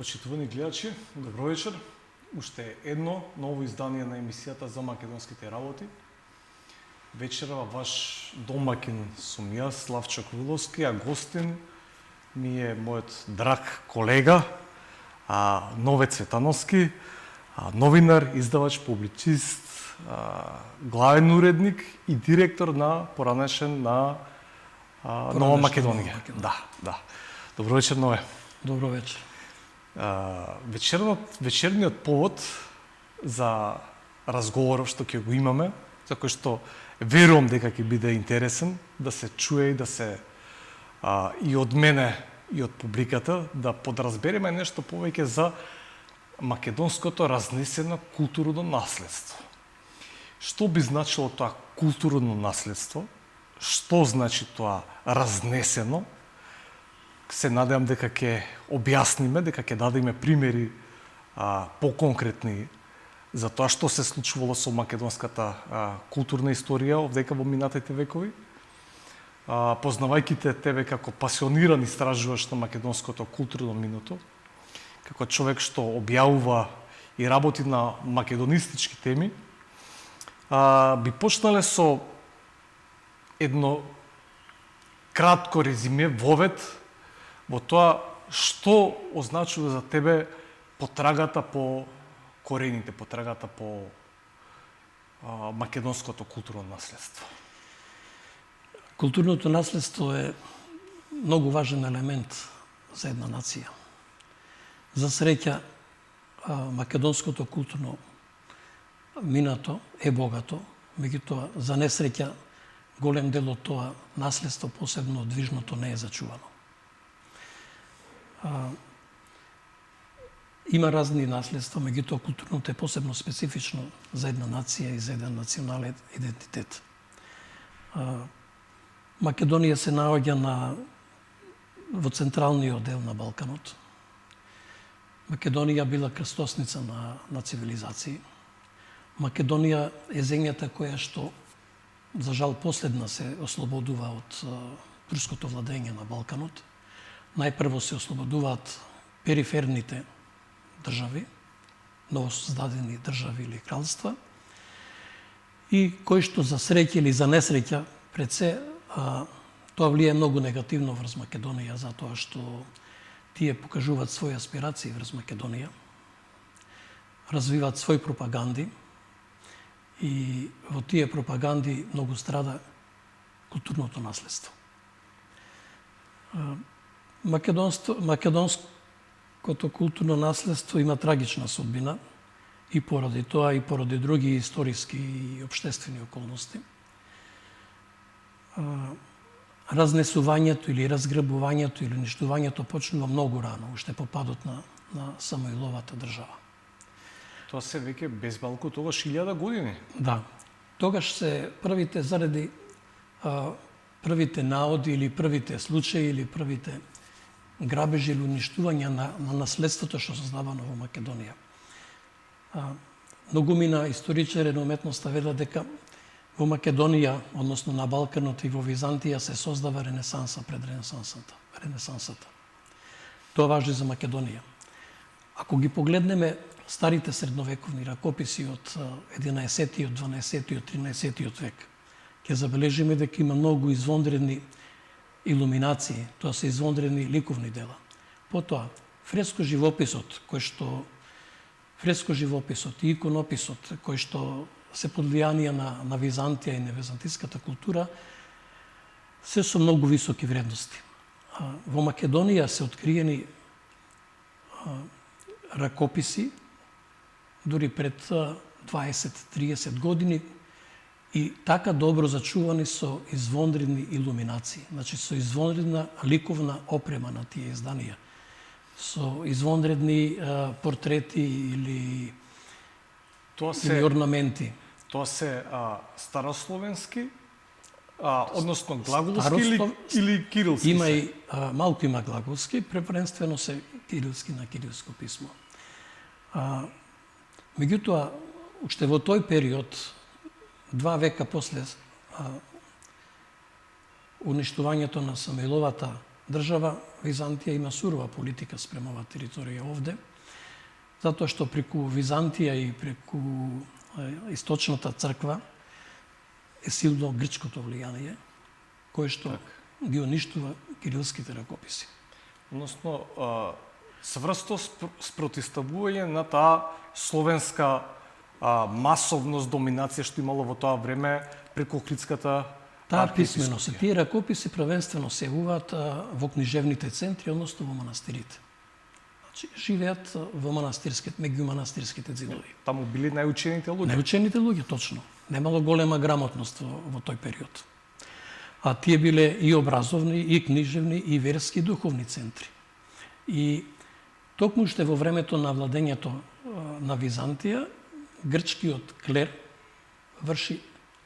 Почитувани гледачи, добро вечер. Уште едно ново издание на емисијата за македонските работи. Вечерва ваш домакин сум јас, Славчо Круловски, а гостин ми е мојот драг колега, Нове Цветановски, новинар, издавач, публицист, главен уредник и директор на поранешен на Нова Македонија. Да. Добро вечер, Нове. Добро вечер. Вечерниот повод за разговоров што ќе го имаме, за кој што верувам дека ќе биде интересен, да се чуе и да се и од мене и од публиката, да подразбереме нешто повеќе за македонското разнесено културно наследство. Што би значило тоа културно наследство? Што значи тоа разнесено? Се надевам дека ќе објасниме, дека ќе дадеме примери поконкретни за тоа што се случувало со македонската културна историја овдека во минатите векови. Познавајќи тебе како пасиониран истражуваш на македонското културно минуто, како човек што објавува и работи на македонистички теми, би почнале со едно кратко резиме, вовед, во тоа што означува за тебе потрагата по корените, потрагата по македонското културно наследство? Културното наследство е многу важен елемент за една нација. За среќа, македонското културно минато е богато, меѓутоа за несреќа голем дел од тоа наследство, посебно движното, не е зачувано. Има разни наследства, меѓутоа културното е посебно специфично за една нација и за еден национален идентитет. Македонија се наоѓа во централниот дел на Балканот. Македонија била крстосница на цивилизации. Македонија е земјата која што, за жал, последна се ослободува од турското владење на Балканот. Најпрво се ослободуваат периферните држави, новосоздадени држави или кралства, и кои што за среќа или за несреќа, пред се, тоа влие многу негативно врз Македонија, затоа што тие покажуваат своји аспирации врз Македонија, развиваат своји пропаганди, и во тие пропаганди многу страда културното наследство. Македонското културно наследство има трагична судбина и поради тоа и поради други историски и општествени околности. Разнесувањето или разграбувањето или уништувањето почнува многу рано, уште по падот на Самоиловата држава. Тоа се веќе без малку тогаш 1000 години. Да. Тогаш се првите заради првите наоди или првите случаи или првите грабежи или уништување на наследството што создавано во Македонија. Многумина историчари на уметноста велат дека во Македонија, односно на Балканот и во Византија, се создава ренесанса пред ренесансата. Тоа важи за Македонија. Ако ги погледнеме старите средновековни ракописи од 11-тиот, 12-тиот, 13-тиот век, ќе забележиме дека има многу извонредни илуминации, тоа се извонредни ликовни дела. Потоа, фреско живописот и иконописот, кој што се под влијание на Византија и на византиската култура, се со многу високи вредности. Во Македонија се откриени ракописи, дури пред 20-30 години, и така добро зачувани со извонредни илуминации, значи со извонредна ликовна опрема на тие изданија, со извонредни портрети или орнаменти. Тоа се старословенски, односно глаголски или кирилски? Има и малку има глаголски, преференствено се кирилски на кирилско писмо. Меѓутоа, уште во тој период, 2 века после уништувањето на Самоиловата држава Византија има сурова политика спрема оваа територија овде, затоа што преку Византија и преку источната црква е силно грчкото влијание, кое што ги уништува кирилските ракописи. Односно, сврсто спротивставување на таа словенска масовност, доминација што имало во тоа време преку охридската Таа писменост, тие ракописи првенствено се јавуваат во книжевните центри, односно во манастирите. Значи, живеат во манастирските, меѓу манастирските ѕидови. Таму били најучените луѓе. Најучените луѓе, точно. Немало голема грамотност во тој период. А тие биле и образовни, и книжевни, и верски, и духовни центри. И токму што во времето на владењето на Византија, грчкиот клер врши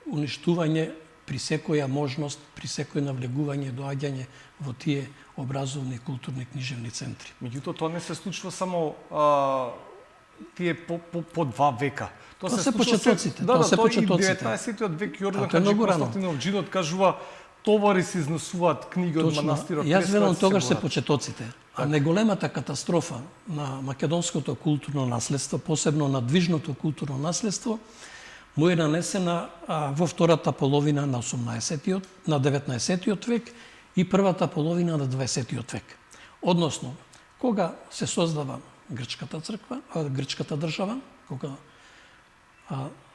уништување при секоја можност, при секој навлегување, доаѓање во тие образовни, културни, книжевни центри. Меѓутоа, тоа не се случува само тие по 2 века. Тоа се почетоците. Да, се почетоците. И 19-тиот век Јордан тоа е многу рано. Константинов Джинот кажува товари се изнесуваат книги од манастирот. Јас велам тогаш се почетоците. А неголемата катастрофа на македонското културно наследство, посебно на движното културно наследство, му е нанесена во втората половина на 18-тиот, на 19-тиот век и првата половина на 20-тиот век. Односно, кога се создава грчката црква, грчката држава, кога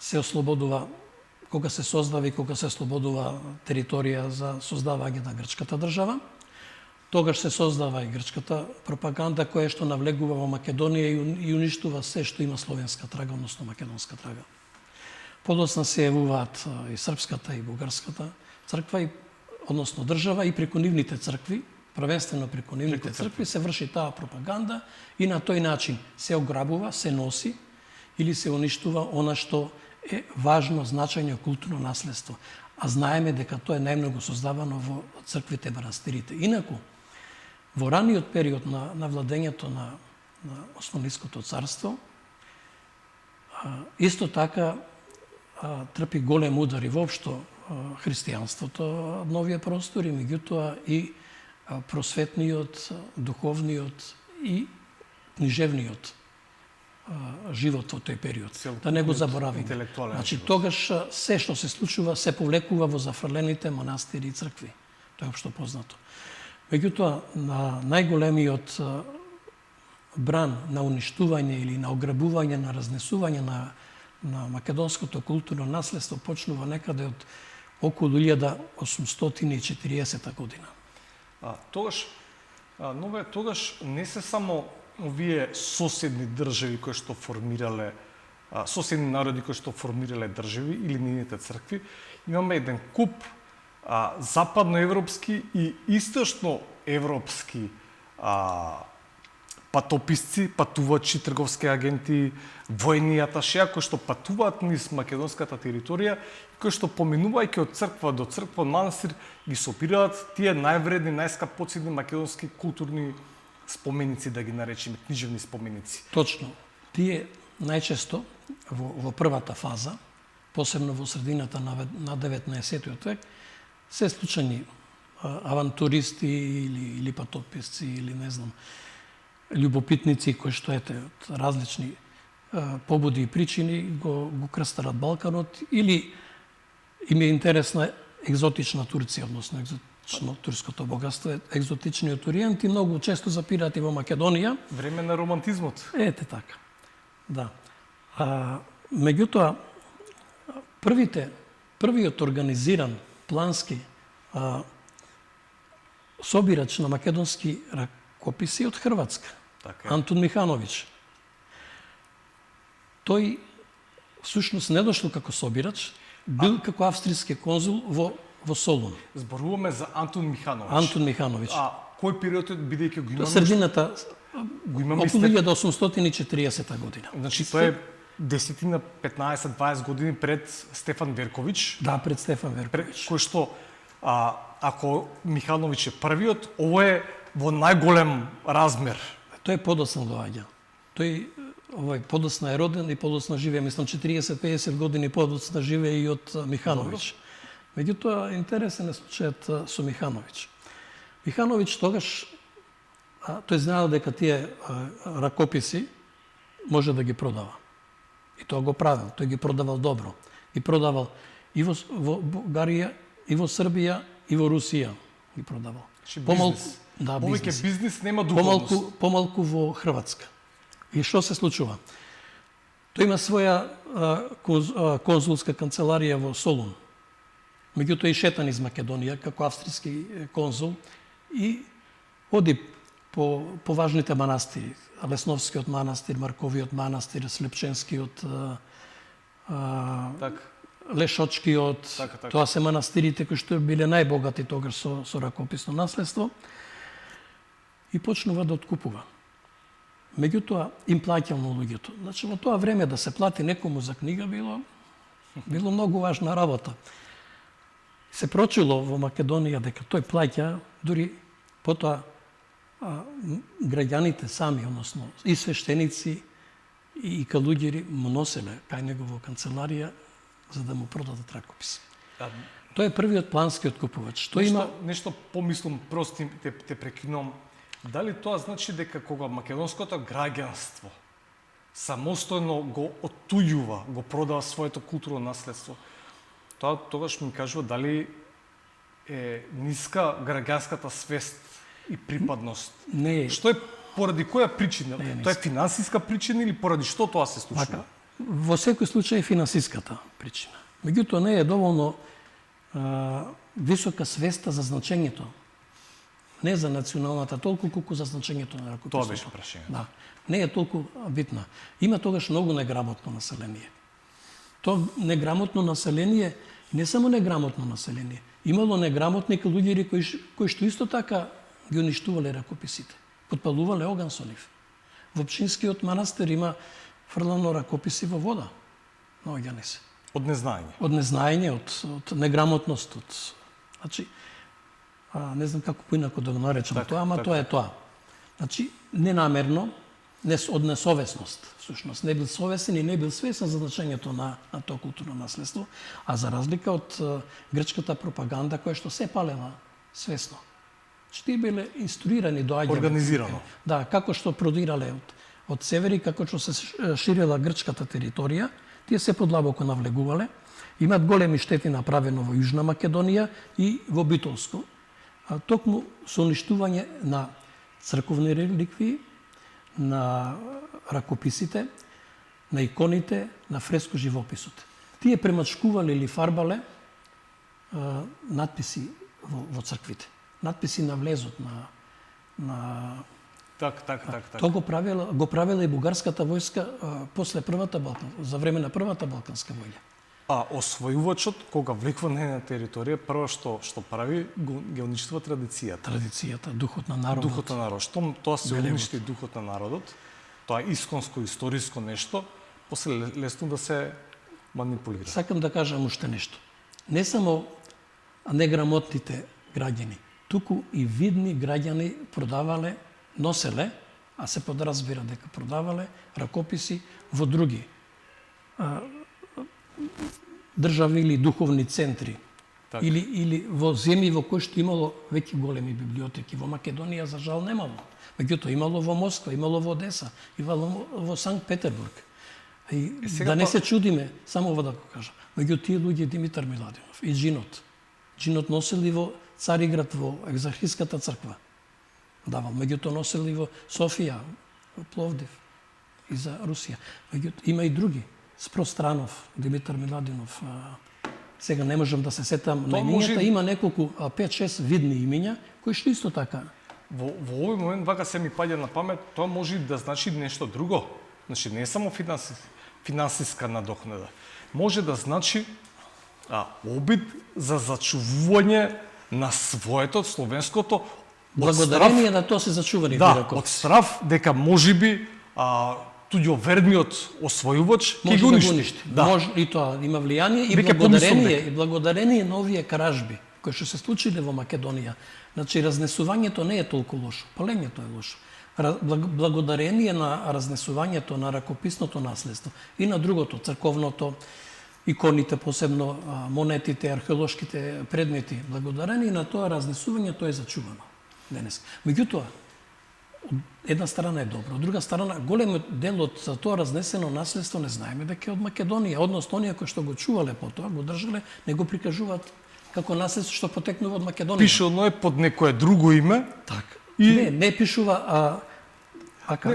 се ослободува, кога се создава и кога се ослободува територија за создавање на грчката држава, тогаш се создава и грчката пропаганда која што навлегува во Македонија и уништува се што има словенска трага, односно македонска трага. Подоцна се јавуваат и српската и бугарската црква, односно држава, и преку нивните цркви, првенствено преку нивните цркви, се врши таа пропаганда и на тој начин се ограбува, се носи или се уништува она што е важно, значајно културно наследство. А знаеме дека тоа е најмногу создавано во црквите, манастирите. Инаку, во раниот период на владењето на Османлиското царство, исто така трпи голем удар и воопшто христијанството на овие простори, меѓутоа и просветниот, духовниот и книжевниот живот во тој период. Да не го заборавиме. Значи, тогаш се што се случува се повлекува во зафрлените манастири и цркви. Тоа е општо познато. Меѓутоа, на најголемиот бран на уништување или на ограбување, на разнесување на македонското културно наследство почнува некаде од околу 1840 година. Тогаш не се само овие соседни држави кои што формирале, соседни народи кои што формирале држави или нивните цркви, имаме еден куп западноевропски и источноевропски патописци, патувачи, трговски агенти, војни аташеа кои што патуваат низ македонската територија, кои што поминувајќи од црква до црква, манастир, ги сопираат тие највредни, најскапоценни македонски културни споменици, да ги наречеме, книжевни споменици. Точно. Тие најчесто во првата фаза, посебно во средината на 19 век, се случајни авантуристи или патописци или не знам, љубопитници кои што од различни побуди и причини го крстарат Балканот или им е интересна екзотична Турција, односно екзотично турското богатство, екзотичниот Ориент и многу често запираат и во Македонија. Време на романтизмот. Ете така. Да. Меѓутоа, првиот организиран плански собирач на македонски ракописи од Хрватска, Антон Михановиќ. Тој всушност не дошло како собирач, бил како австријски конзул во Солун. Зборуваме за Антон Михановиќ. Антон Михановиќ. Кој период бидејќи го имаме? Средината, го имаме околу 1840 година. Значи тоа е 10, 15, 20 години пред Стефан Верковиќ. Да, пред Стефан Верковиќ. Кој што, ако Михановиќ е првиот, ово е во најголем размер. Тој е подоцна доаѓа. Тој подоцна е роден и подоцна живее, мислам 40-50 години подоцна живее и од Михановиќ. Меѓутоа интересен е случајот со Михановиќ. Михановиќ тогаш тој знаел дека тие ракописи може да ги продава. И тоа го правил. Тој ги продавал добро. Ги продавал и во Бугарија, и во Србија, и во Русија ги продавал. Бизнес. Да, Повеќе бизнес нема духовност. Помалку во Хрватска. И што се случува? Тој има своја конзулска канцеларија во Солун. Меѓутоа и шетан из Македонија како австријски конзул и оди по важните манастири. Лесновскиот манастир, Марковиот манастир, Слепченскиот, Лешочкиот, тоа се манастирите кои што биле најбогати тогаш со ракописно наследство, и почнува да откупува. Меѓутоа, им плаќал на луѓето. Значи, во тоа време да се плати некому за книга било многу важна работа. Се прочуло во Македонија дека тој плаќа, дури потоа граѓаните сами, односно и свештеници и калуѓери му носеле кај него во канцеларија за да му продадат ракопис. Тој е првиот плански откупувач. Нешто помислам, просто те прекинувам. Дали тоа значи дека кога македонското граѓанство самостојно го оттујува, го продава своето културно наследство, тоа тогаш ми кажува дали е ниска граѓанската свест и припадност? Не е. Што е, поради која причина? Тоа е финансиска причина или поради што тоа се случува? Во секој случај е финансиската причина. Меѓутоа не е доволно висока свеста за значењето. Не за националната толку колку за значењето на ракописното. Тоа беше прашањето. Да. Не е толку битна. Има тогаш многу неграмотно население. Тоа неграмотно население, не само неграмотно население, имало неграмотни луѓе кои што исто така ги уништувале ракописите. Подпалувале оган со нив. Во Пчинскиот манастир има фрлано ракописи во вода. Наоѓани се. Од незнаење. Од незнаење, од неграмотност, значи не знам како поинако да го наречам тоа, ама тоа е тоа. Значи ненамерно, од несовесност, всушност, не бил совесен и не бил свесен за значењето на тоа културно наследство, а за разлика од грчката пропаганда која што се палела свесно. Тие биле инструирани доаѓање. Организирано. Да, како што продирале од север и како што се ширила грчката територија, тие се подлабоко навлегувале. Имат големи штети направено во Јужна Македонија и во Битолско. Токму со уништување на црковни реликвии, на ракописите, на иконите, на фреско живописот. Тие премачкувале или фарбале надписи во црквите. Надписи на влезот на Так. Тоа го правела и бугарската војска после за време на првата балканска војна. А освојувачот кога влекува на една територија, прво што прави, ги уништува традицијата. Традицијата, духот на народот. Духот на народот. Штом тоа се уништи духот на народот, тоа е исконско, историско нешто, после лесно да се манипулира. Сакам да кажам уште нешто. Не само неграмотните граѓани, туку и видни граѓани продавале, носеле, а се подразбира дека продавале ракописи во други држави или духовни центри. Так. Или во земји во кои што имало веќе големи библиотеки. Во Македонија, за жал, немало. Меѓутоа, имало во Москва, имало во Одеса, имало во Санкт Петербург. И да не се чудиме, само ова да го кажам. Меѓу тие луѓе Димитар Миладинов и Джинот. Джинот носели во Цариград, во Екзархиската црква. Давал. Меѓутоа носели во Софија, во Пловдив и за Русија. Меѓутоа, има и други. Спространов, Димитар Миладинов, сега не можам да се сетам на имињата, има неколку 5-6 видни имиња кои што исто така. Во овој момент вака се ми паѓа на памет, тоа може да значи нешто друго. Значи не само финансиска надокнада. Може да значи обид за зачувување на своето словенското благодарение на тоа се зачувани ракописи. Да, од страв дека можеби туѓоверниот освојувач ќе го уништи. Да. Може и тоа има влијание и благодарение на овие кражби кои што се случиле во Македонија. Значи разнесувањето не е толку лошо, палењето е лошо. Благодарение на разнесувањето на ракописното наследство и на другото, црковното, иконите, посебно монетите, археолошките предмети, благодарение на тоа разнесување тоа е зачувано. денес. Меѓутоа, од една страна е добро, од друга страна голем дел од тоа разнесено наследство не знаеме дека е од Македонија, односно оние кои што го чувале потоа, го држале, не го прикажуваат како наследство што потекнува од Македонија. Пишано е под некое друго име. Така. И Не пишува,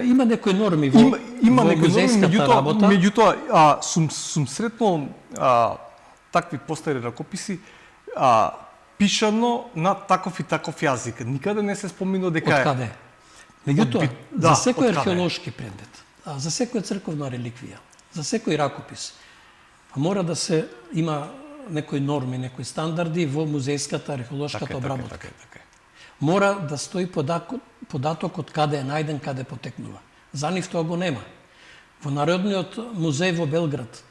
има некои норми во има во некои музејската норми, работа. меѓутоа сум сретнал такви постари ракописи пишано на таков и таков јазик. Никаде не се споминува дека Од е. каде? Меѓутоа, Да, за секој од каде? археолошки предмет, за секоја црковна реликвија, за секој ракопис, мора да се има некои норми, некои стандарди во музејската археолошката обработка. Така е. Мора да стои податок од каде е најден, каде потекнува. За нив тоа го нема. Во Народниот музеј во Белград,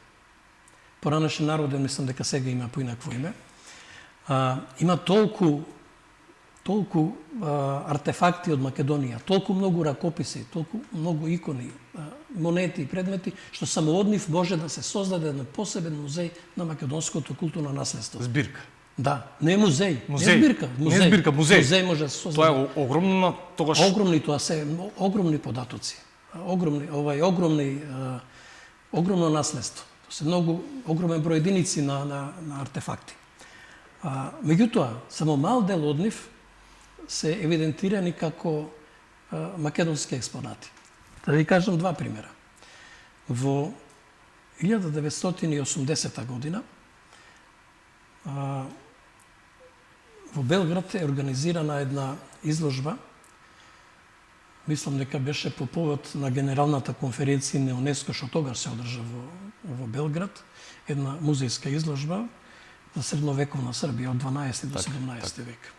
поранешен народен, мислам дека сега има поинакво име, има толку артефакти од Македонија, толку многу ракописи, толку многу икони, монети и предмети, што само од нив може да се создаде еден посебен музеј на македонското културно наследство. Збирка. Да, не музеј, Музеј. не збирка, Не збирка, музеј. Музеј може да се создаде. Тоа е огромно, тогаш Тоа се огромни податоци. Огромно наследство. Тоа се многу огромен број единици на артефакти. Меѓутоа, само мал дел од нив се евидентирани како македонски експонати. Да ви кажам два примера. Во 1980 година во Белград е организирана една изложба, мислам дека беше по повод на Генералната конференција на ЮНЕСКО, што тогаш се одржа во Белград, една музејска изложба за средновековна Србија од 12 до 17 век.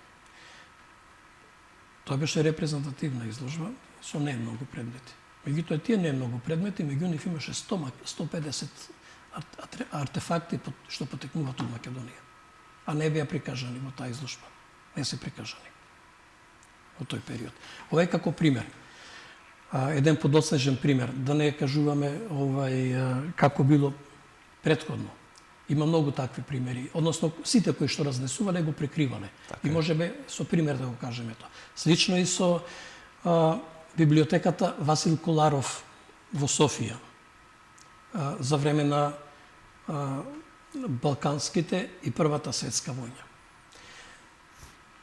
Тоа беше репрезентативна изложба со не многу предмети. Меѓутоа, тие не многу предмети, меѓу нив имаше 150 артефакти што потекнуваат од Македонија, а не беа прикажани во таа изложба. Не се прикажани во тој период. Ова е како пример. Еден подоцнежен пример, да не кажуваме како било претходно. Има многу такви примери, односно сите кои што разнесувале го прикривале. И можеме со пример да го кажеме тоа. Слично и со библиотеката Васил Коларов во Софија за време на Балканските и Првата светска војна.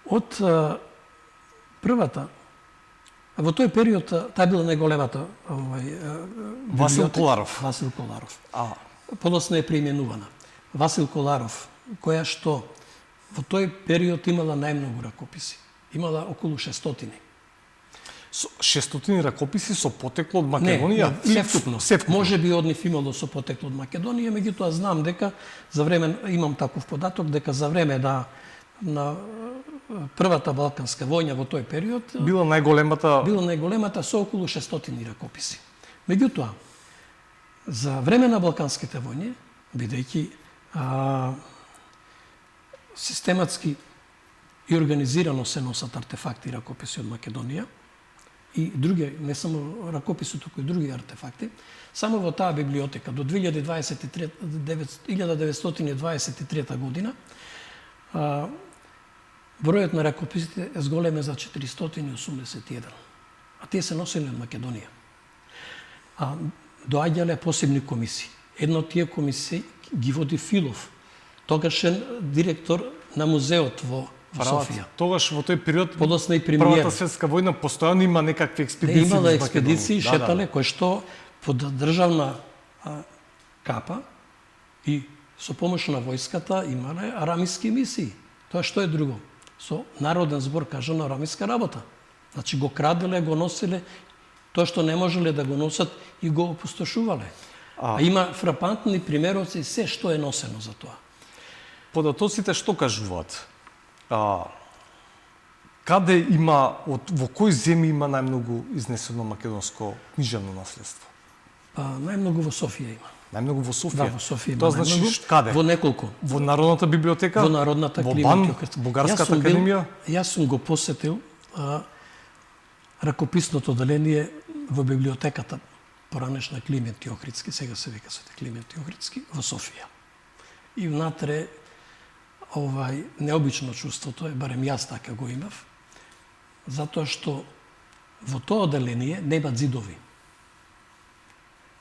Од првата, во тој период, таа била најголемата Васил Коларов. Васил Коларов. Подоцна е преименувана. Васил Коларов, која што во тој период имала најмногу ракописи. Имала околу 600. 600 ракописи со потекло од Македонија? Не, севкупно. Може би од нив имало со потекло од Македонија, меѓутоа знам дека за време, имам таков податок, дека за време на Првата Балканска војна во тој период била најголемата со околу 600 ракописи. Меѓутоа, за време на Балканските војни, бидејќи систематски и организирано се носат артефакти и ракописи од Македонија и други, не само ракописи, туку и други артефакти, само во таа библиотека до 1923 година бројот на ракописите е зголеме за 481, а тие се носени од Македонија. Доаѓале посебни комисии. Една од тие комисии ги води Филов, тогашен директор на музеот во Софија. Тогаш во тој период, подоцна и премиер. Првата светска војна, постојано има некакви експедиции. Имала експедиции, шетале, кои што под државна капа и со помош на војската имале арамиски мисии. Тоа што е друго? Со народен збор кажано арамиска работа. Значи го краделе, го носиле, тоа што не можеле да го носат и го опустошувале. Има фрапантни примероци и се што е носено за тоа. Податоците што кажуваат? Каде има, во кои земји има најмногу изнесено македонско книжевно наследство? Најмногу во Софија има. Најмногу во Софија? Да, во Софија има. Тоа значи каде? Во неколку. Во Народната библиотека? Во Народната Климент Охридски? Во Бугарската академија? Јас сум го посетил ракописното оделение во библиотеката поранешна Климент Охридски, сега се вика Свети Климент Охридски, во Софија. И внатре необично чувството е, барем јас така го имав, Затоа што во тоа одделение нема ѕидови.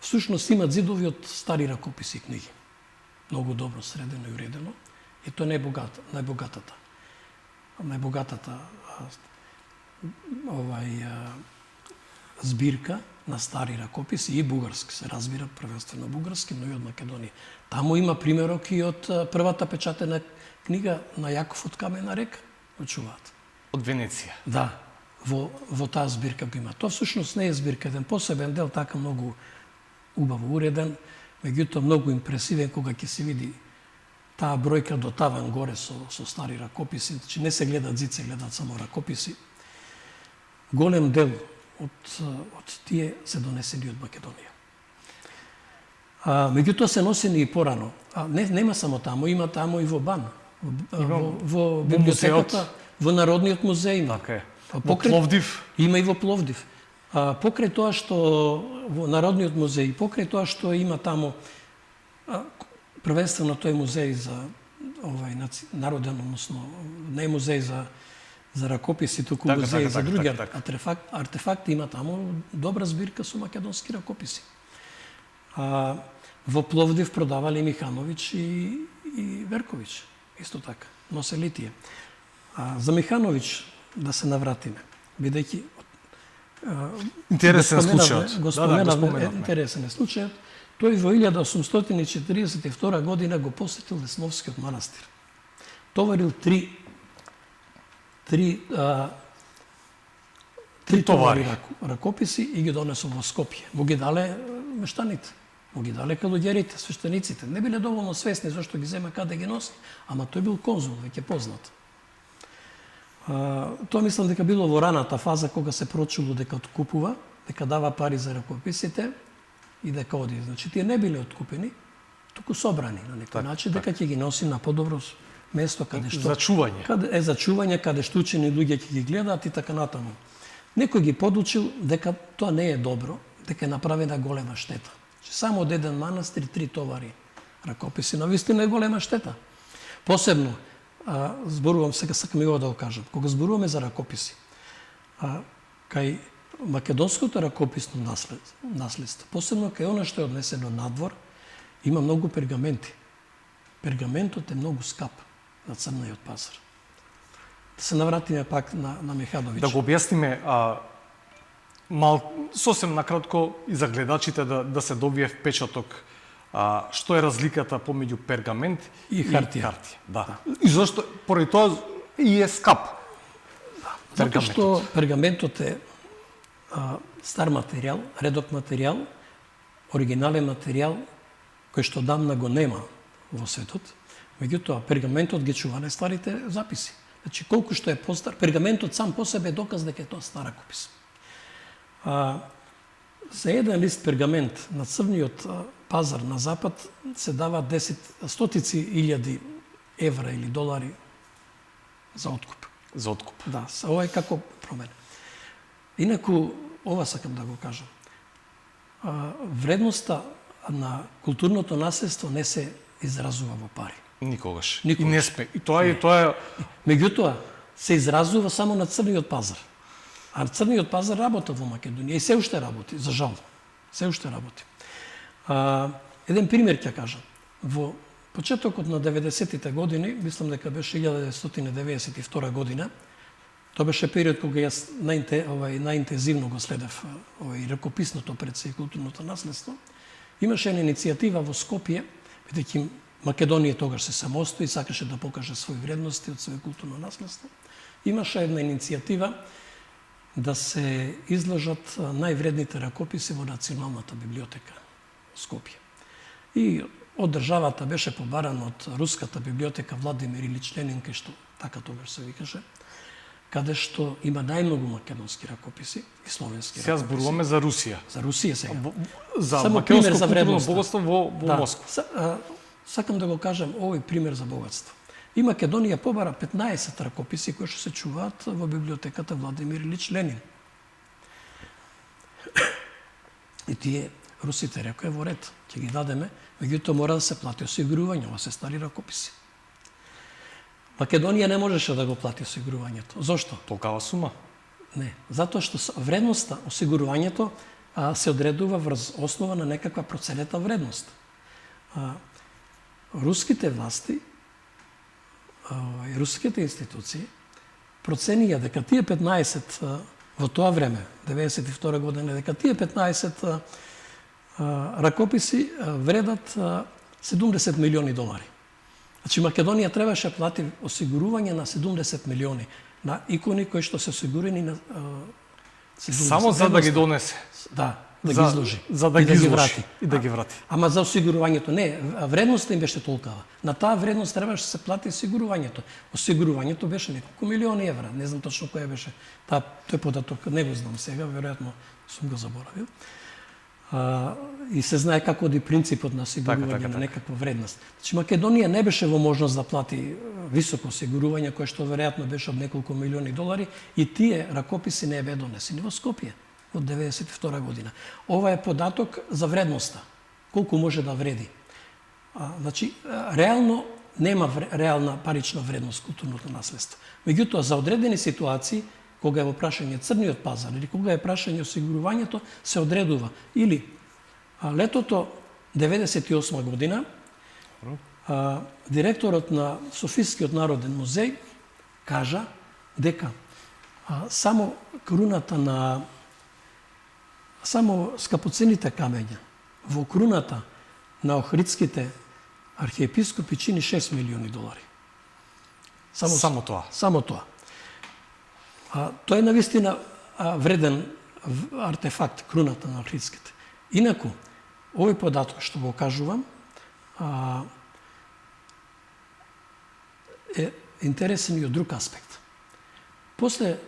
Всушност има ѕидови од стари ракописи и книги. Многу добро средено и уредено. И тоа е најбогатата збирка на стари ракописи и бугарски, се разбира, првенствено бугарски, но и од Македонија. Таму има примерок и од првата печатена книга на Јаков од Камена река, учуваат. Од Венеција. Да, во таа збирка го има. Тоа всушност не е збирка, еден посебен дел, така многу убаво уреден, меѓутоа многу импресивен кога ќе се види таа бројка до таван горе со стари ракописи, значи не се гледат ѕид, се гледат само ракописи. Голем дел од тие се донесени од Македонија. Меѓутоа се носени и порано. Нема само таму, има таму и во Бан. Во библиотеката, во Народниот музеј има. Така е. Во Пловдив? Има и во Пловдив. Покрај тоа што во Народниот музеј, покрај тоа што има таму првенствено тој музеј за народен, односно не музеј за ракописи, туку музеј за други артефакти, има таму добра збирка со македонски ракописи. Во Пловдив продавале Михановиќ и Верковиќ, исто така, носели тие. За Михановиќ да се навратиме, бидејќи интересен случајот. Го споменавме, интересен е случајот. Тој во 1842 година го посетил Лесновскиот манастир. Товарил три товари ракописи и ги донесол во Скопје. Му ги дале мештаните, му ги дале калуѓерите, свештениците. Не биле доволно свесни зашто ги зема каде ги носи, ама тој бил конзул, веќе познат. Тоа мислам дека било во раната фаза кога се прочуло дека откупува, дека дава пари за ракописите и дека оди. Значи, тие не биле откупени, туку собрани на некој начин, дека ќе ги носи на подобро место каде што за чување. За чување, каде што учени луѓе ќе ги гледаат и така натаму. Некој ги подучил дека тоа не е добро, дека е направена голема штета. Само од еден манастир 3 товари ракописи, но вистина е голема штета. Посебно зборувам, сега сакам и ова да го кажам, кога зборуваме за ракописи, кај македонското ракописно наследство, посебно кај она што е однесено надвор, има многу пергаменти. Пергаментот е многу скап на црниот пазар. Да се навратиме пак на Михановиќ. Да го објасниме сосем накратко и за гледачите да се добие впечаток што е разликата помеѓу пергамент и хартија. Да. И зашто поради тоа и е скап. Затоа што пергаментот е стар материјал, редок материјал, оригинален материјал кој што дамна го нема во светот. Меѓутоа пергаментот ги чува најстарите записи. Значи колку што е постар, пергаментот сам по себе е доказ дека е тоа стар ракопис. За еден лист пергамент на црниот пазар на запад се дава стотици илјади евра или долари за откуп. За откуп. Да, ова е како промене. Инаку, ова сакам да го кажам. Вредноста на културното наследство не се изразува во пари. Никогаш. И не сме. И тоа е... Меѓутоа, се изразува само на црниот пазар. А црниот пазар работат во Македонија и се уште работи, за жал. Се уште работи. Еден пример ќе кажам. Во почетокот на 90-тите години, мислам дека беше 1992 година, тоа беше период кога јас најинтензивно го следев ракописното предсе и културното наследство. Имаше една иницијатива во Скопје, бидејќи Македонија тогаш се самостои, сакаше да покаже своји вредности од своје културно наследство. Имаше една иницијатива да се изложат највредните ракописи во Националната библиотека Скопје. И од државата беше побаран од Руската библиотека Владимир Илич Ленин, кај што така тогаш се викаше, каде што има најмногу македонски ракописи и словенски ракописи. Сега зборуваме за Русија. За Русија сега. За македонско културно богатство во Москва. Сакам да го кажам овој пример за богатство. И Македонија побара 15 ракописи кои што се чуваат во библиотеката Владимир Илич Ленин. И тие русите рекоа во ред, ќе ги дадеме, меѓутоа мора да се плати осигурување, ова се стари ракописи. Македонија не можеше да го плати осигурувањето. Зошто? Толкава сума? Не, затоа што вредноста, осигурувањето се одредува врз основа на некаква проценета вредност. Руските власти, руските институции проценија дека тие 15 во тоа време, 92 година, дека тие 15 ракописи вредат 70 милиони долари. Значи Македонија требаше плати осигурување на 70 милиони на икони кои што се осигурени на 70. Само за да ги донесе. Да, да ги изложи. За да ги изложи и да ги врати. Ама за осигурувањето не, вредноста им беше толкова. На таа вредност требаше да се плати осигурувањето. Осигурувањето беше неколку милиони евра. Не знам точно која беше. Тој податок не го знам сега, веројатно сум го заборавил. И се знае како оди принципот на осигурување на некаква вредност. Значи Македонија не беше во можност да плати високо осигурување кое што веројатно беше од неколку милиони долари и тие ракописи не беа донесени во Скопје од 92 година. Ова е податок за вредноста. Колку може да вреди. Значи реално нема реална парична вредност културното наследство. Меѓутоа за одредени ситуации кога е во прашање црниот пазар или кога е прашање осигурувањето, се одредува. Или летото 98 година, директорот на Софискиот народен музеј кажа дека само круната на само скапоцените камења во круната на охридските архиепископи чини 6 милиони долари. Само тоа. Само тоа. Тоа е навистина вреден артефакт, круната на охридските. Инаку, овој податок што го кажувам, е интересен и од друг аспект. После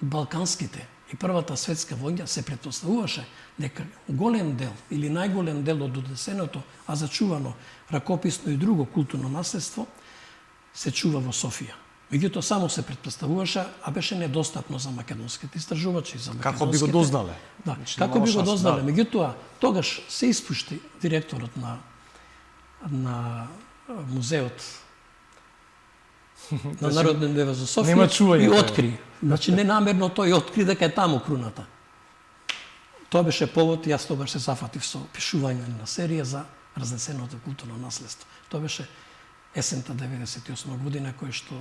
Балканските и Првата светска војна се претпоставуваше дека голем дел или најголем дел од однесеното, а зачувано ракописно и друго културно наследство се чува во Софија. Меѓутоа само се претпоставуваше, а беше недостапно за македонските истражувачи, за македонските. Како би го дознале? Да, како би го дознале? Меѓутоа тогаш се испушти директорот на музеот на Народен музеј за Софија и откри. Значи ненамерно тој откри дека е таму круната. Тоа беше повод, јас тогаш се зафатив со пишување на серија за разнесеното културно наследство. Тоа беше есента 98 година, кој што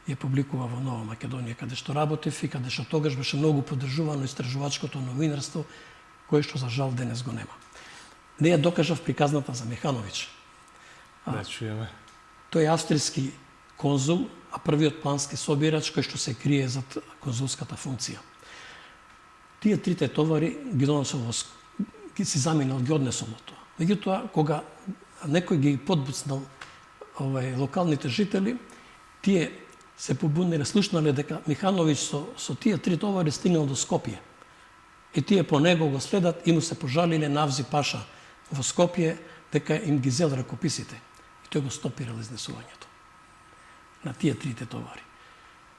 ја публикува во Нова Македонија, каде што работев и каде што тогаш беше многу поддржувано истражувачкото новинарство, кое што за жал денес го нема. Не ја докажав приказната за Механовиќ. Да, чуеме. Тој е австријски конзул, а првиот плански собирач кој што се крие зад конзулската функција. Тие трите товари ги донесол ги си заминал, ги однесол од тоа. Меѓутоа, кога некој ги подбуцнал локалните жители, тие се побуниле, слушнале дека Михановиќ со тие три товари стигнал до Скопје. И тие по него го следат и му се пожалиле Навзи Паша во Скопје дека им ги зел ракописите. И тој го стопирал изнесувањето на тие трите товари.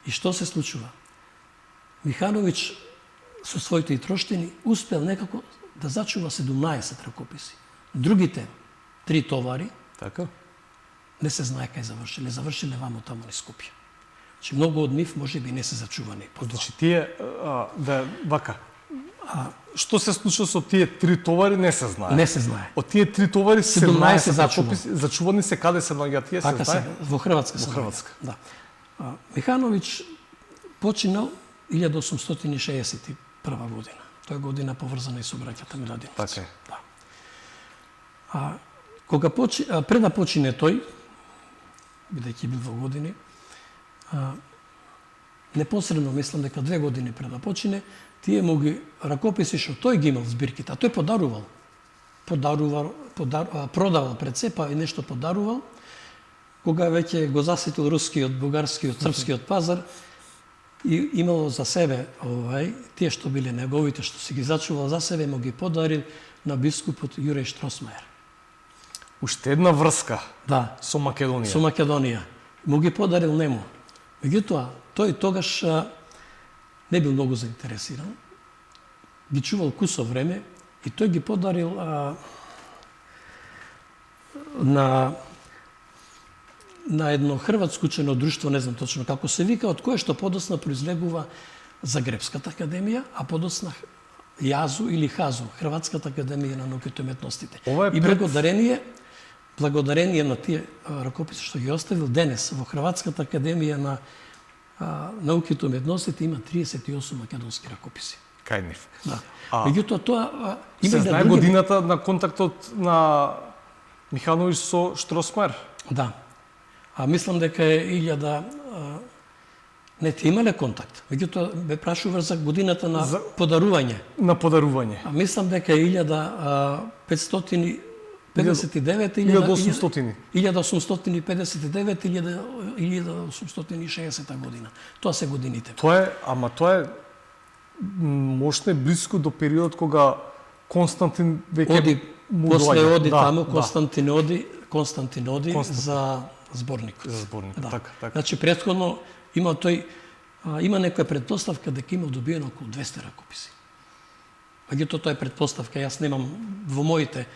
И што се случува? Михановиќ со своите итроштини успел некако да зачува 17 ракописи. Другите три товари така не се знае кај завршиле. Завршиле вамо таму низ Скопје. Значи многу од нив можеби не се зачувани. Значи тие вака. Што се случува со тие три товари не се знае. Не се знае. Од тие три товари 17 ракописи зачувани се каде се наоѓаат тие, така се знае? Во Хрватска. Во Хрватска. Да. Михановиќ починал 1861 година. Тоа е година поврзана и со браќата Миладиновци. Така е. Да. Кога пред да почине тој, бидејќи бил во години, непосредно мислам дека 2 години пред да почине, тие му ги ракописи што тој ги имал збирките, а тој продавал пред се, па и нешто подарувал, кога веќе го засетил рускиот, бугарскиот, српскиот пазар, и имало за себе тие што биле неговите, што си ги зачувал за себе, му ги подарил на бискупот Јуреј Штросмајер. Уште една врска со Македонија. Со Македонија. Му ги подарил нему. Меѓутоа, тој тогаш не бил многу заинтересиран. Ги чувал кусо време и тој ги подарил на на едно хрватско учено друштво, не знам точно како се вика, од кое што подосна произлегува Загребската академија, а подосна ЈАЗУ или ХАЗУ, Хрватската академија на науките и уметностите. И благодарение на тие ракописи што ги оставил денес во Хрватската академија на науките и уметностите има 38 македонски ракописи. Кај нив. Да. Меѓутоа тоа има се и знае годината на контактот на Михановиќ со Штросмајер? Да. Мислам дека е 1000 не ти имале контакт. Меѓутоа ме прашуваш за годината на подарување. На подарување. Мислам дека е 1559 1800. 1859 1860 година. Тоа се годините. Тоа е можно е блиско до периодот кога Константин веќе после оди таму, Константин оди за зборник. За зборник, да. така. Значи претходно има некоја предпоставка дека има добиено околу 200 ракописи. Меѓутоа тоа е предпоставка, јас немам во моите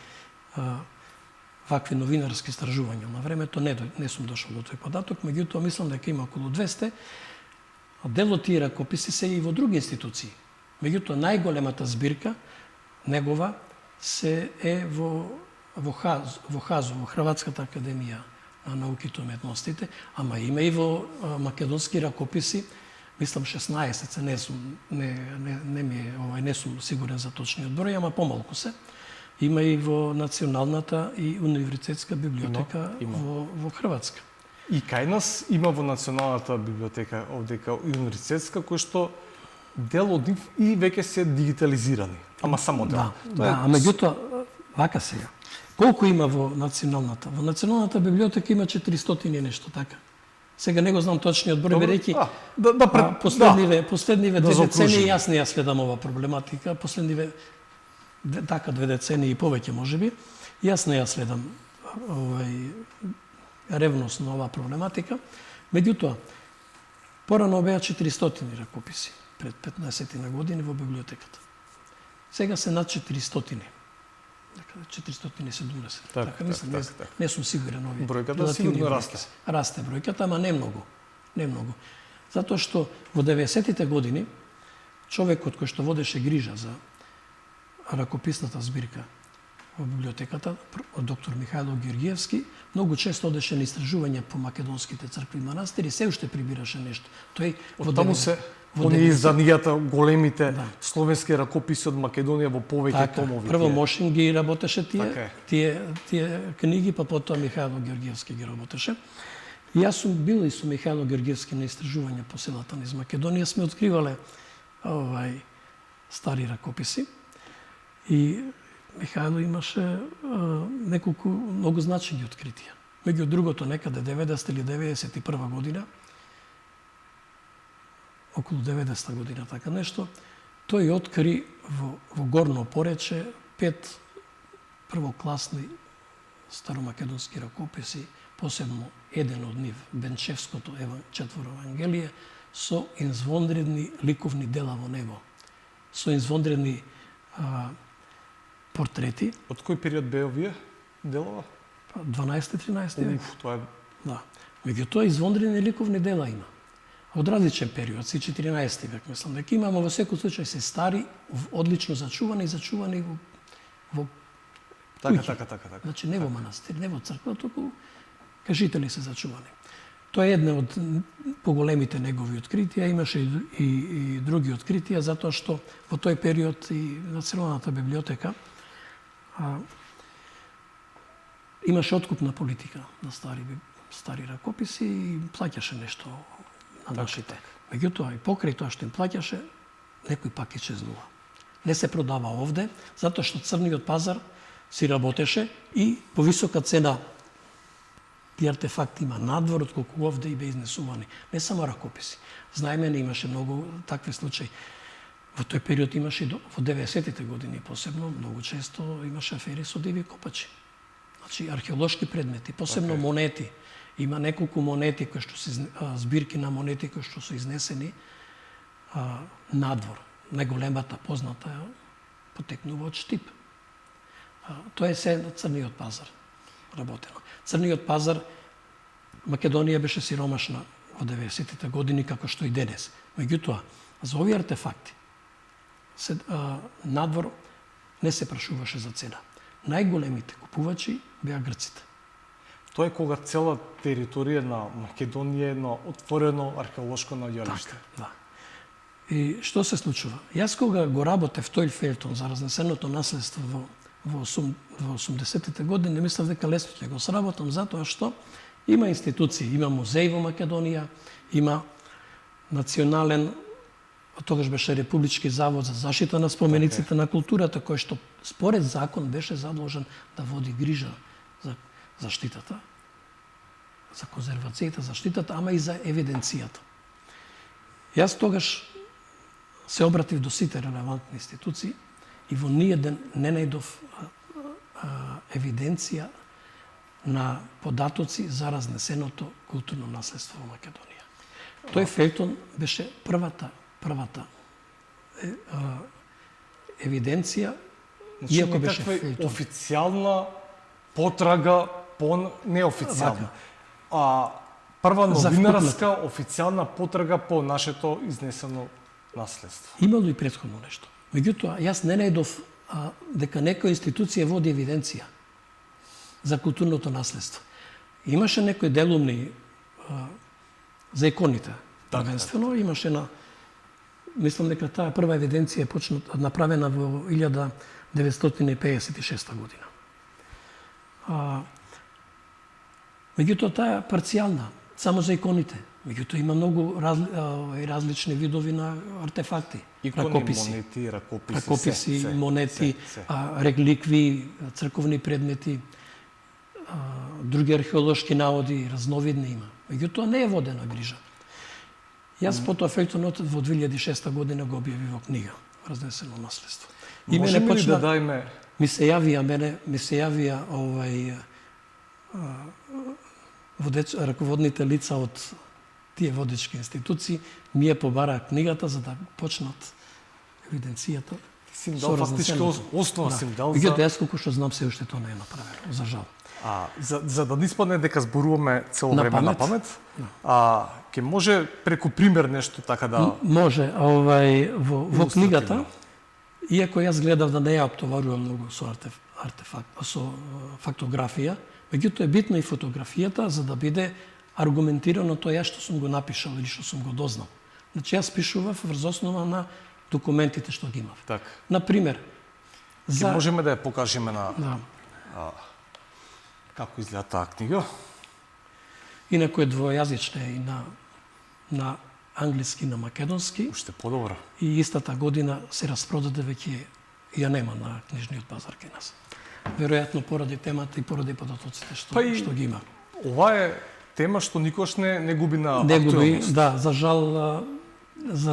вакви новинарски истражувања на времето, не сум дошол до тој податок, меѓутоа мислам дека има околу 200. Дел од тие ракописи се и во други институции. Меѓутоа најголемата збирка негова се е во ХАЗУ, во Хрватската академија на науките и уметностите, ама има и во македонски ракописи, мислам 16, не сум сигурен за точниот број, ама помалку се. Има и во Националната и универзитетска библиотека во Хрватска. И кај нас има во Националната библиотека овдека и универзитетска, кој што дел од нив и веќе се дигитализирани. Ама само дел. А меѓутоа, вака сега. Колку има во Националната? Во Националната библиотека има 400 и нешто, така. Сега не го знам точниот број, бидејќи последниве две децении јас не ја следам ова проблематика, последниве 2 децении и повеќе можеби, јас не ја следам ревносно оваа проблематика. Меѓутоа, порано беа 400 ракописи пред 15 на години во библиотеката. Сега се над 400. 470. Така мислам, не сум сигурен овие. Бројката сигурно расте. Расте бројката, ама не многу. Затоа што во 90-тите години човекот кој што водеше грижа за ракописната збирка во библиотеката, доктор Михајло Георгиевски, многу често одеше на истражувања по македонските цркви и манастири, се уште прибираше нешто. Тој од таму се оние изданијата, големите словенски ракописи од Македонија во повеќе томови. Прво Мошин ги работеше тие книги, па потоа Михајло Георгиевски ги работеше. Јас сум бил и со Михајло Георгиевски на истражувања по селата низ Македонија, сме откривале стари ракописи и Михајло имаше неколку многу значени откритија. Меѓу другото, некаде 90 или 91 година, околу 90 година, така нешто, тој откри во Горно Порече 5 првокласни старомакедонски ракописи, посебно еден од нив, Бенчевското четворо Евангелие, со извонредни ликовни дела во него, со извонредни портрети. Од кој период беа овие делова? 12-13 век. Тоа е... Да. Меѓутоа, извонредни ликовни дела има. Од различен период, си 14 век, мислам дека имамо во секој случај се стари, одлично зачувани во куќи. Така. Значи не во манастир, не во црква, туку кажители се зачувани. Тоа е една од поголемите негови откритија, имаше и други откритија, затоа што во тој период и Националната библиотека имаше откупна политика на стари ракописи и плаќаше нешто на нашите. Меѓутоа, и покрај тоа што им плаќаше, некој пак исчезнува. Не се продава овде, затоа што црниот пазар си работеше и по висока цена тие артефакти има надвор, отколку овде и бе изнесувани. Не само ракописи. Знаеме, не имаше многу такви случаи. Во тој период имаше, во 90-тите години посебно, многу често имаше афери со диви копачи. Значи, археолошки предмети, посебно монети. Има неколку монети, збирки на монети кои што се изнесени надвор. Најголемата позната потекнува од Штип. Тоа е се на црниот пазар работено. Црниот пазар Македонија беше сиромашна во 90-тите години, како што и денес. Меѓутоа, за овие артефакти, надвор не се прашуваше за цена. Најголемите купувачи беа грците. Тоа е кога цела територија на Македонија е на отворено археолошко наѓалиште. Да. И што се случува? Јас кога го работев тој фелтон за разнесеното наследство во 80-тите години, мислев дека лесно ќе го сработам, затоа што има институции, има музеј во Македонија, има национален, тогаш беше Републички завод за заштита на спомениците на културата, кој што според закон беше задолжен да води грижа за заштитата, за конзервацијата, заштитата, ама и за евиденцијата. Јас тогаш се обратив до сите релевантни институции и во ниеден не најдов евиденција на податоци за разнесеното културно наследство во Македонија. Тој фелтон беше првата евиденција, иако беше фелтон. Официјална потрага по неофицијална. Прва новинарска официјална потрага по нашето изнесено наследство. Имало и претходно нешто. Меѓутоа, јас не најдов дека некоја институција води евиденција за културното наследство. Имаше некои делумни за иконите. Prvenstveno имаше мислам дека таа прва евиденција е направена во 1956 година. Меѓутоа таа е парцијална, само за иконите. Меѓутоа има многу различни видови на артефакти. Икони, ракописи, монети, регликви, црковни предмети, други археолошки наоди, разновидни има. Меѓутоа не е водена грижа. Јас потоа фелтонот во 2006 година го објави во книга Разнесено наследство. И можеме ли да дајме? Ми се јавија раководните лица од тие водечки институции, ми ја побараа книгата за да почнат евиденцијата. Си дал фактички основа си дал за... Меѓутоа, јас колку што знам, се уште тоа не е направено, за жал. За да не испадне дека зборуваме цело време на памет, ќе може преку пример нешто така да... Може, во книгата, иако јас гледав да не ја оптоварувам многу со фактографија, меѓутоа е битна и фотографијата за да биде аргументирано тоа ја што сум го напишал или што сум го дознал. Значи јас пишував врз основа на документите што ги имав. Така. Например, Ќе можеме да ја покажеме на како изгледа таа книга. Инаку е двојазична и на англиски и на македонски. Уште подобро. И истата година се распродаде, веќе ја нема на книжниот пазар кај нас. Веројатно поради темата и поради податоците што ги има. Ова е тема што никош не губи на актуелност. Не губи, да, за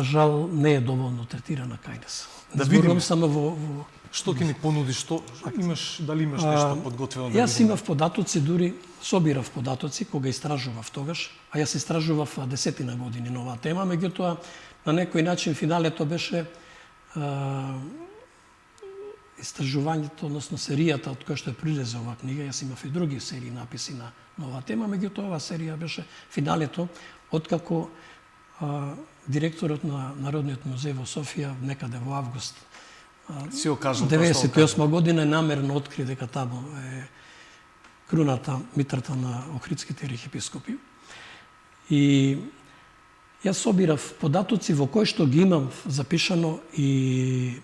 жал не е доволно третирана кај нас. Да видиме само во што ќе ни понуди, што имаш, дали имаш нешто подготвено да Јас имав податоци, дури собирав податоци кога истражував тогаш, а јас истражував 10 години на оваа тема, меѓутоа на некој начин финалето беше истражувањето, односно серијата од која што е прилезе оваа книга. Јас имав и други серии написи на оваа тема, меѓутоа оваа серија беше финалето, откако директорот на Народниот музеј во Софија некаде во август 98 година намерно откри дека таму е круната, митрата на охридските архиепископи. И јас собирав податоци во кои што ги имам запишано и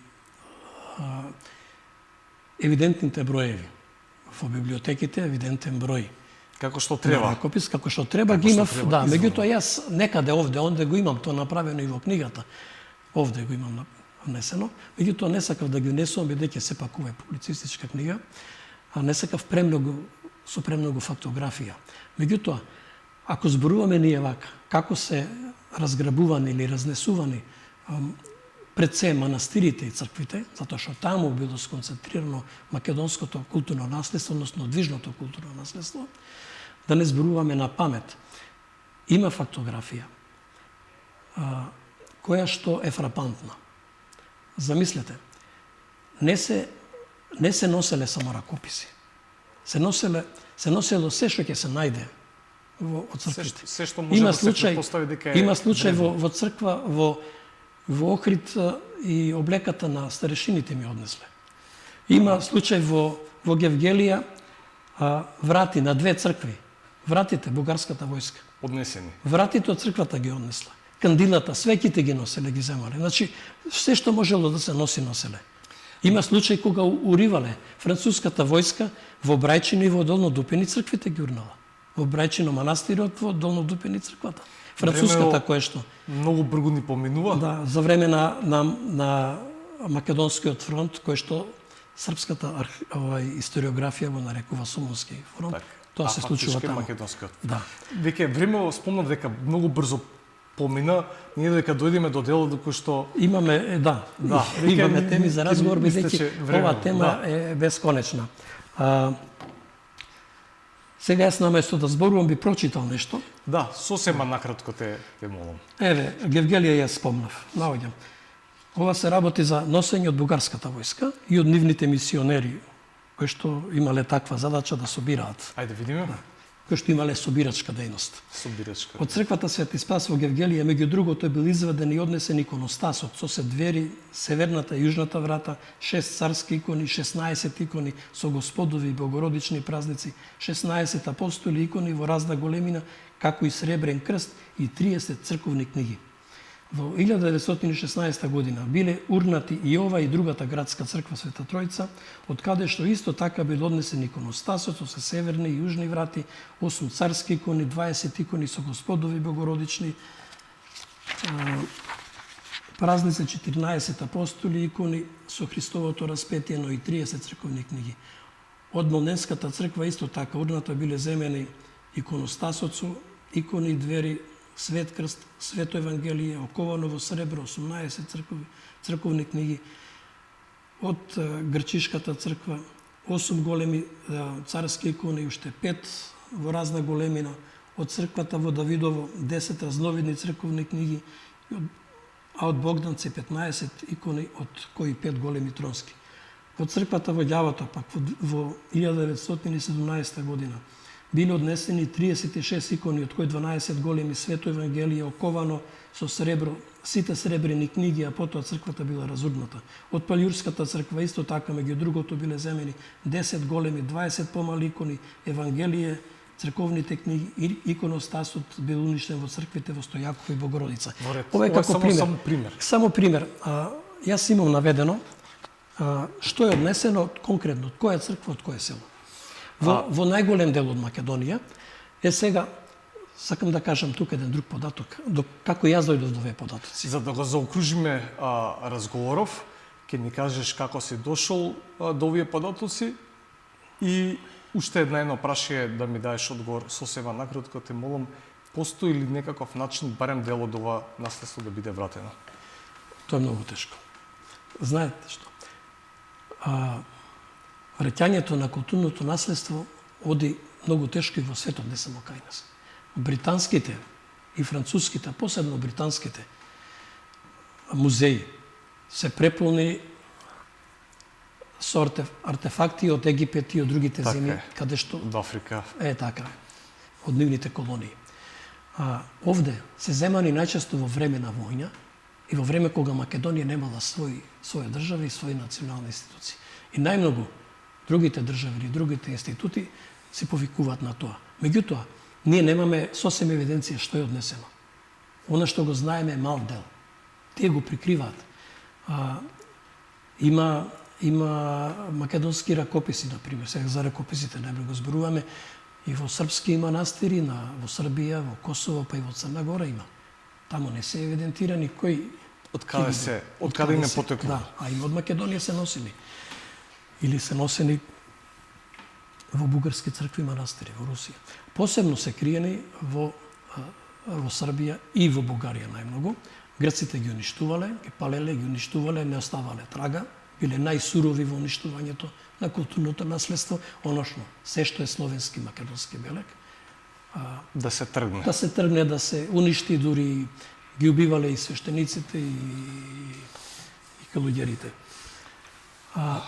евидентните броеви. Во библиотеките евидентен број. Како што треба. Ракопис, како што треба ги имав, да. Меѓутоа јас некаде онде го имам тоа направено и во книгата. Овде го имам внесено. Меѓутоа не сакав да ги внесувам, бидејќи сепак ова е публицистичка книга, а не сакав со премногу фактографија. Меѓутоа, ако зборуваме ние вака, како се разграбувани или разнесувани пред се манастирите и црквите, затоа што таму било сконцентрирано македонското културно наследство, односно движното културно наследство, да не зборуваме на памет. Има фактографија која што е фрапантна. Замислете, не се носеле само ракописи. Се носело се што ќе се најде од црквите. Се што може да се претпостави дека е има случај во црква во Охрид и облеката на старешините ми однесле. Има случај во Гевгелија врати на две цркви. Вратите бугарската војска однесени. Вратите од црквата ги однесла. Кандилата, свеќите ги носеле, ги земале. Значи, се што можело да се носи, носеле. Има случај кога уривале француската војска во Брајчино и во Долнодупини црквите ги урнала. Во Брајчино манастирот, во Долнодупини црквата. Француската која што многу брзо ни поминува. Да, за време на Македонскиот фронт, кој што српската историографија го нарекува Сомонски фронт. Тоа се случува таму. Македонскиот. Да. Веќе време спомнав дека многу брзо помина, ние дека дојдеме до делот кој што имаме имаме теми за разговор, бидејќи оваа тема е бесконечна. Сега јас наместо да зборувам би прочитал нешто. Да, сосема накратко те молам. Еве, Гевгелија ја спомнав. Наоѓам. Ова се работи за носење од бугарската војска и од нивните мисионери, кои што имале таква задача да собираат. Ајде видиме. Да. Кои што имале собирачка дејност. Собирачка. Од црквата Свети Спас во Гевгелија, меѓу другото, е бил изведен и однесен иконостасот со се двери, северната и јужната врата, 6 царски икони, 16 икони со господови и богородични празници, 16 апостоли икони во разна големина, како и сребрен крст и 30 црковни книги. Во 1916 година биле урнати и ова и другата градска црква Света Тројца, од каде што исто така бил однесен иконостасот со северни и јужни врати, 8 царски икони, 20 икони со господови богородични празници, 14 апостоли икони со Христовото распетие, но и 30 црковни книги. Од Молненската црква исто така урната биле земени иконостасот со икони, двери, Свет крст, Свето Евангелие, оковано во сребро, 18 црковни книги. Од Грчишката црква, 8 големи царски икони и уште 5 во разна големина. Од црквата во Давидово, 10 разновидни црковни книги, а од Богданци 15 икони, од кои 5 големи тронски. Од црквата во Ѓавото, пак во 1917 година, биле однесени 36 икони, од кои 12 големи, Свето Евангелие, оковано со сребро, сите сребрени книги, а потоа црквата била разурната. Од Палјурската црква исто така, меѓу другото, биле земени 10 големи, 20 помали икони, Евангелие, црковните книги и иконостасот бил уништен во црквите во Стојаков и Богородица. Ова е како пример. Само пример. Јас имам наведено што е однесено конкретно, од која црква, од која село. Во најголем дел од Македонија, сега, сакам да кажам тука еден друг податок, како јас дојдов до овие податоци. За да го заокружиме разговоров, ќе ни кажеш како си дошол до овие податоци и уште едно прашање да ми даеш одговор сосема накратко, те молам, постои ли некаков начин барем дел од ова наследство да биде вратено? Тоа е многу тешко. Знаете што? Враќањето на културното наследство оди многу тешко и во светот, не само кај нас. Британските и француските, посебно британските музеи се преполни со артефакти од Египет и од другите земји, каде што од Африка. Така, од нивните колонии. Овде се земани најчесто во време на војна и во време кога Македонија немала своја држава и своји национални институции. И најмногу другите држави или другите институти се повикуваат на тоа. Меѓутоа, ние немаме сосем евиденција што е однесено. Она што го знаеме е мал дел. Тие го прикриваат. Има македонски ракописи, например, сега за ракописите најмногу го зборуваме, и во српски манастири, во Србија, во Косово, па и во Црна Гора има. Таму не се евидентирани кои... Од каде им е потекло? Да, а и од Македонија се носени. Или се носени во бугарски цркви и манастири во Русија. Посебно се криени во Србија и во Бугарија најмногу. Грците ги уништувале, ги палеле, ги уништувале, не оставале трага, биле најсурови во уништувањето на културното наследство, оношно се што е словенски македонски белег. Да се тргне. Да се тргне, да се уништи, дури ги убивале и свештениците и калуѓерите.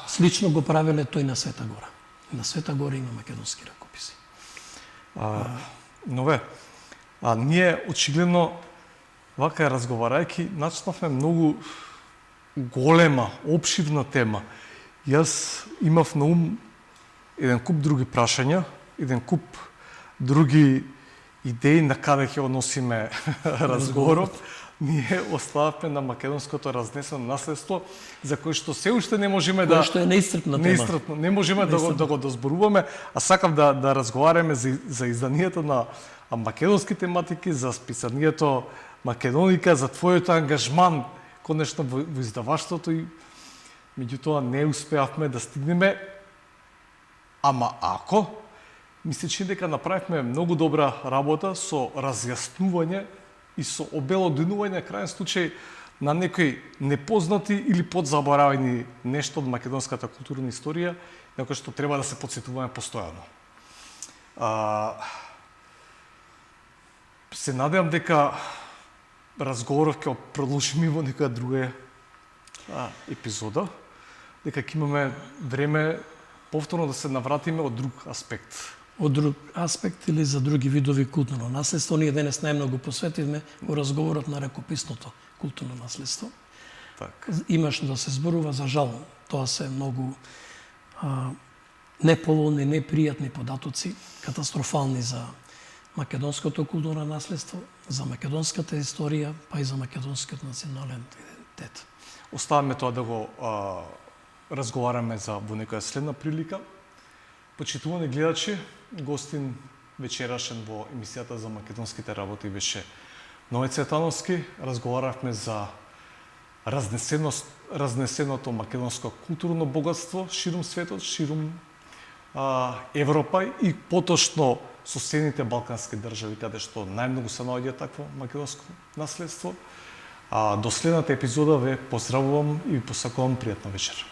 Слично го правеле тој на Света Гора. На Света Гора има македонски ракописи. Но ние очигледно вака разговарајќи начнавме многу голема, опширна тема. Јас имав на ум еден куп други прашања, еден куп други идеи на каде ќе односиме разговорот. Ние остававме на македонското разнесено наследство, за кој што се уште не можеме да... Кој што е неисцрпна тема. Не можеме да го дозборуваме, а сакав да разговараме за изданието на македонски тематики, за списанието Македоника, за твојот ангажман конечно во издаваштвото и меѓутоа не успеавме да стигнеме. Ама ако ми се чини дека направивме многу добра работа со разјаснување и со обелоденување крајен случај на некои непознати или подзаборавени нешто од македонската културна историја, на кој што треба да се потсетуваме постојано. Се надевам дека разговорот ќе продолжиме во некоја друга епизода, дека ќе имаме време повторно да се навратиме од друг аспект. Од друг аспект или за други видови културно наследство. Ние денес најмногу посветивме во разговорот на ракописното културно наследство. Так. Имаш да се зборува, за жал, тоа се многу неповолни, непријатни податоци, катастрофални за македонското културно наследство, за македонската историја, па и за македонскиот национален идентитет. Оставаме тоа да го разговараме во некоја следна прилика. Почитувани гледачи, гостин вечерашен во емисијата за македонските работи беше Ноe Цветановски. Разговаравме за разнесеното македонско културно богатство ширум светот, ширум Европа и поточно соседните балкански држави, каде што најмногу се наоѓа такво македонско наследство. До следната епизода ве поздравувам и ви посакувам пријатна вечер.